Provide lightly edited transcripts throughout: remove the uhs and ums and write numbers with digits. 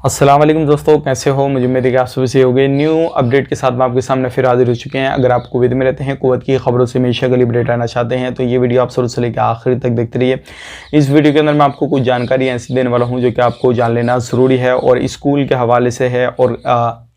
अस्सलाम वालेकुम दोस्तों, कैसे हो? मुझे उम्मीद है कि आप सभी से हो गए। न्यू अपडेट के साथ मैं आपके सामने फिर हाजिर हो चुके हैं। अगर आप कुवैत में रहते हैं, कुवैत की खबरों से हमेशा के लिए अपडेट रहना चाहते हैं तो ये वीडियो आप शुरू से लेकर आखिर तक देखते रहिए। इस वीडियो के अंदर मैं आपको कुछ जानकारी ऐसी देने वाला हूँ जो कि आपको जान लेना ज़रूरी है और स्कूल के हवाले से है और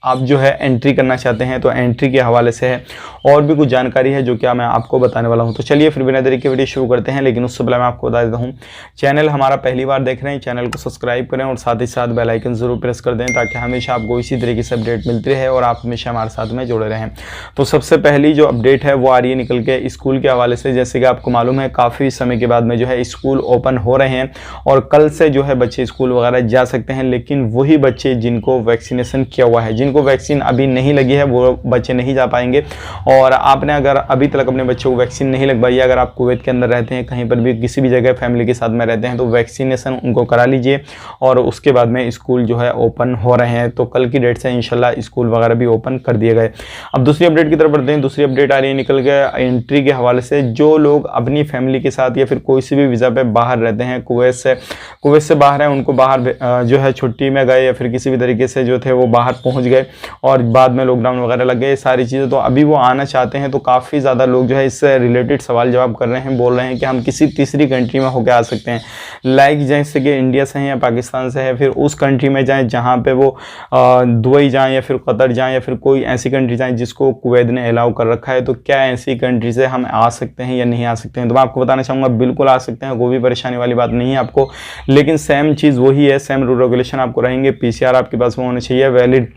आप जो है एंट्री करना चाहते हैं तो एंट्री के हवाले से है और भी कुछ जानकारी है जो कि मैं आपको बताने वाला हूं। तो चलिए फिर बिना देरी के वीडियो शुरू करते हैं, लेकिन उससे पहले मैं आपको बता देता हूं, चैनल हमारा पहली बार देख रहे हैं, चैनल को सब्सक्राइब करें और साथ ही साथ बेल आइकन जरूर प्रेस कर दें ताकि हमेशा आपको इसी तरीके से अपडेट मिलती रहे और आप हमेशा हमारे साथ में जुड़े रहें। तो सबसे पहली जो अपडेट है वो आ रही है निकल के स्कूल के हवाले से। जैसे कि आपको मालूम है काफ़ी समय के बाद में जो है स्कूल ओपन हो रहे हैं और कल से जो है बच्चे स्कूल वगैरह जा सकते हैं, लेकिन वही बच्चे जिनको वैक्सीनेशन किया हुआ है, जिनको वैक्सीन अभी नहीं लगी है, वो बच्चे नहीं जा पाएंगे। और आपने अगर अभी तक अपने बच्चों को वैक्सीन नहीं लगवाई है, अगर आप कुवैत के अंदर रहते हैं, कहीं पर भी किसी भी जगह फैमिली के साथ में रहते हैं तो वैक्सीनेशन उनको करा लीजिए और उसके बाद में स्कूल जो है ओपन हो रहे हैं। तो कल की डेट से इंशाल्लाह स्कूल वगैरह भी ओपन कर दिए गए। अब दूसरी अपडेट की तरफ बढ़ते हैं। दूसरी अपडेट आ रही है निकल के एंट्री के हवाले से। जो लोग अपनी फैमिली के साथ या फिर कोई सी भी वीज़ा पे बाहर रहते हैं, कुवैत से बाहर हैं, उनको बाहर जो है छुट्टी में गए या फिर किसी भी तरीके से जो थे वो बाहर पहुँच गए और बाद में लॉकडाउन वगैरह लग गए, सारी चीज़ें, तो अभी वो आना चाहते हैं। तो काफ़ी ज़्यादा लोग जो है इससे रिलेटेड सवाल जवाब कर रहे हैं, बोल रहे हैं कि हम किसी तीसरी कंट्री में होकर आ सकते हैं, लाइक जैसे कि इंडिया से हैं या पाकिस्तान से है, फिर उस कंट्री में जाएं जहां पे वो दुबई जाएं या फिर कतर जाएं या फिर कोई ऐसी कंट्री जाएं जिसको कुवैत ने अलाउ कर रखा है। तो क्या ऐसी कंट्री से हम आ सकते हैं या नहीं आ सकते हैं? तो मैं आपको बताना चाहूँगा बिल्कुल आ सकते हैं, कोई भी परेशानी वाली बात नहीं है आपको, लेकिन सेम चीज़ वही है, सेम रूल रेगुलेशन आपको रहेंगे। PCR आपके पास में होना चाहिए, वैलिड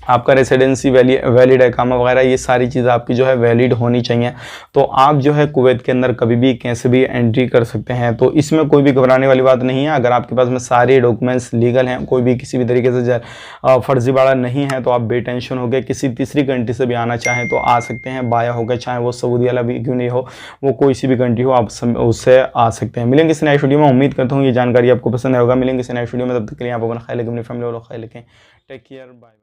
आपका रेसिडेंसी वैलिड इकामा वगैरह, ये सारी चीज़ आपकी जो है वैलिड होनी चाहिए। तो आप जो है कुवैत के अंदर कभी भी कैसे भी एंट्री कर सकते हैं, तो इसमें कोई भी घबराने वाली बात नहीं है। अगर आपके पास में सारे डॉक्यूमेंट्स लीगल हैं, कोई भी किसी भी तरीके से फर्जीवाड़ा नहीं है, तो आप बेटेंशन हो गए किसी तीसरी कंट्री से भी आना चाहें तो आ सकते हैं, बाया हो गए, चाहे वो सऊदी अरब भी क्यों नहीं हो, वो कोई सी भी कंट्री हो, आप उससे आ सकते हैं। मिलेंगे किसी नए वीडियो में, उम्मीद करता हूँ ये जानकारी आपको पसंद आएगा। मिलेंगे किसी नए वीडियो में, तब तक के लिए आप अपना ख्याल रखें, अपनी फैमिली वालों का ख्याल रखें। Take care, bye.